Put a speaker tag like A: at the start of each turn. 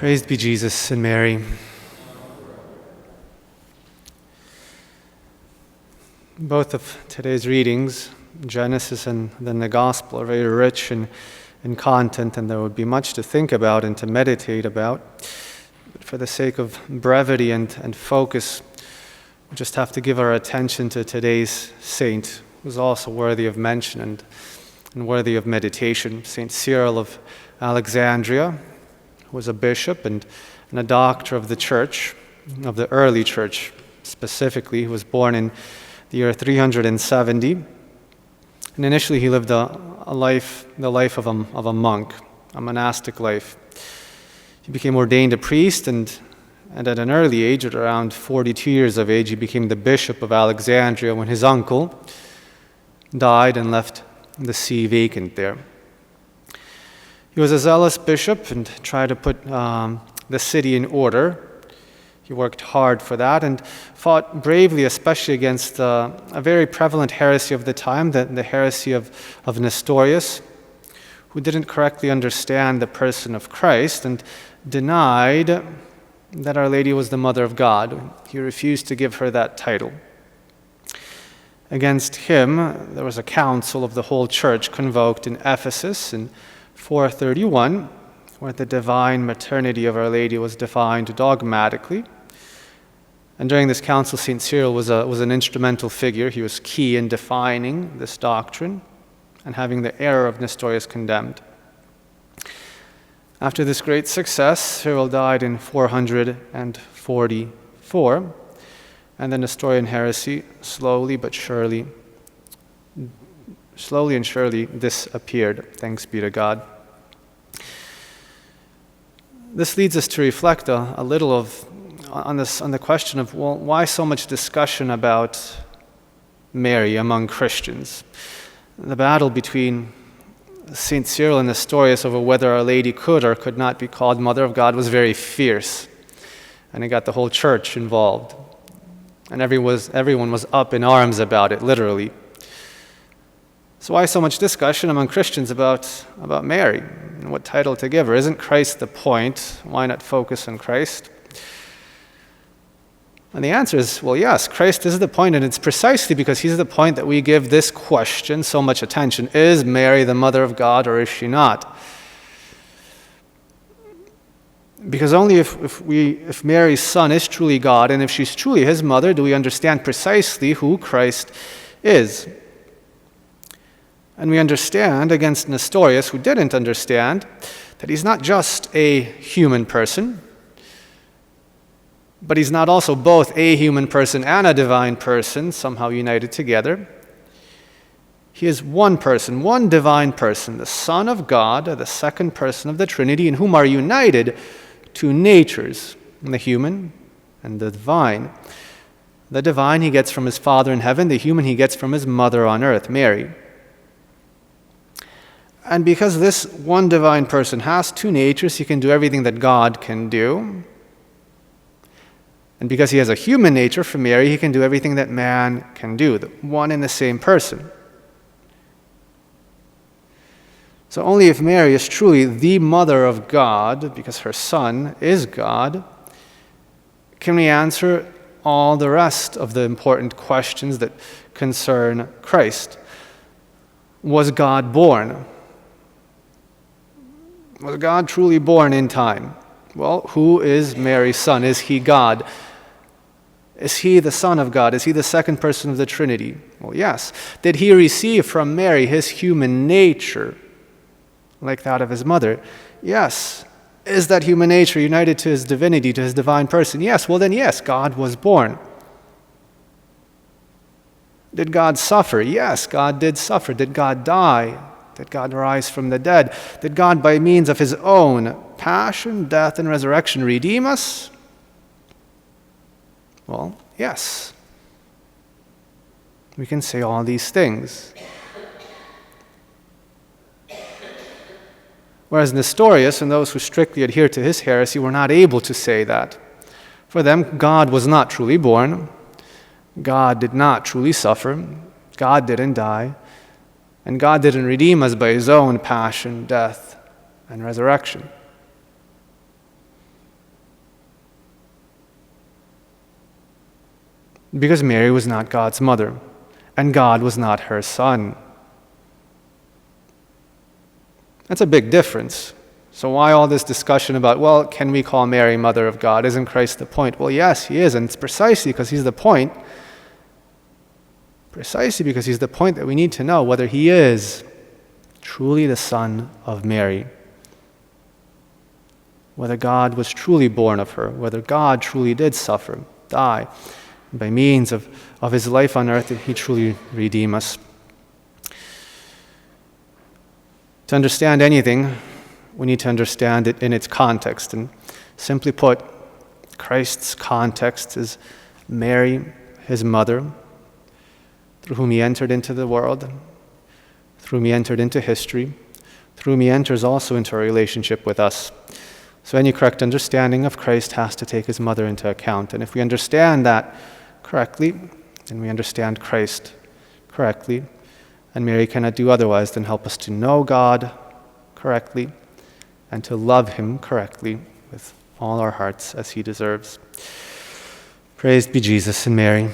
A: Praised be Jesus and Mary. Both of today's readings, Genesis and then the Gospel, are very rich in content, and there would be much to think about and to meditate about. But for the sake of brevity and focus, we just have to give our attention to today's saint, who's also worthy of mention and worthy of meditation, St. Cyril of Alexandria, who was a bishop and a doctor of the church, of the early church specifically, who was born in the year 370. And initially he lived the life of a monk, a monastic life. He became ordained a priest, and at an early age, at around 42 years of age, he became the bishop of Alexandria when his uncle died and left the see vacant there. He was a zealous bishop and tried to put the city in order. He worked hard for that and fought bravely, especially against a very prevalent heresy of the time, the heresy of Nestorius, who didn't correctly understand the person of Christ and denied that Our Lady was the Mother of God. He refused to give her that title. Against him, there was a council of the whole church convoked in Ephesus in 431, where the divine maternity of Our Lady was defined dogmatically. And during this council, St. Cyril was an instrumental figure. He was key in defining this doctrine and having the error of Nestorius condemned. After this great success, Cyril died in 444, and the Nestorian heresy slowly and surely disappeared. Thanks be to God. This leads us to reflect a little on the question of, well, why so much discussion about Mary among Christians? The battle between St. Cyril and Nestorius over whether Our Lady could or could not be called Mother of God was very fierce, and it got the whole church involved. And everyone was up in arms about it, literally. So why so much discussion among Christians about Mary and what title to give her? Isn't Christ the point? Why not focus on Christ? And the answer is, well, yes, Christ is the point, and it's precisely because he's the point that we give this question so much attention. Is Mary the Mother of God, or is she not? Because only if Mary's son is truly God, and if she's truly his mother, do we understand precisely who Christ is. And we understand, against Nestorius, who didn't understand, that he's not just a human person, but he's not also both a human person and a divine person, somehow united together. He is one person, one divine person, the Son of God, the second person of the Trinity, in whom are united two natures, the human and the divine. The divine he gets from his Father in heaven, the human he gets from his mother on earth, Mary. And because this one divine person has two natures, he can do everything that God can do. And because he has a human nature from Mary, he can do everything that man can do, the one and the same person. So only if Mary is truly the Mother of God, because her Son is God, can we answer all the rest of the important questions that concern Christ. Was God born? Was God truly born in time? Well, who is Mary's son? Is he God? Is he the Son of God? Is he the second person of the Trinity? Well, yes. Did he receive from Mary his human nature, like that of his mother? Yes. Is that human nature united to his divinity, to his divine person? Yes. Well, then yes, God was born. Did God suffer? Yes, God did suffer. Did God die? Did God rise from the dead? Did God, by means of his own passion, death, and resurrection, redeem us? Well, yes. We can say all these things. Whereas Nestorius and those who strictly adhere to his heresy were not able to say that. For them, God was not truly born. God did not truly suffer. God didn't die. And God didn't redeem us by his own passion, death, and resurrection. Because Mary was not God's mother, and God was not her son. That's a big difference. So why all this discussion about, well, can we call Mary Mother of God? Isn't Christ the point? Well, yes, he is, and it's precisely because he's the point. Precisely because he's the point that we need to know whether he is truly the Son of Mary. Whether God was truly born of her, whether God truly did suffer, die, and by means of his life on earth, he truly redeem us. To understand anything, we need to understand it in its context. And simply put, Christ's context is Mary, his mother, through whom he entered into the world, through whom he entered into history, through whom he enters also into a relationship with us. So any correct understanding of Christ has to take his mother into account. And if we understand that correctly, then we understand Christ correctly. And Mary cannot do otherwise than help us to know God correctly and to love him correctly with all our hearts as he deserves. Praised be Jesus and Mary.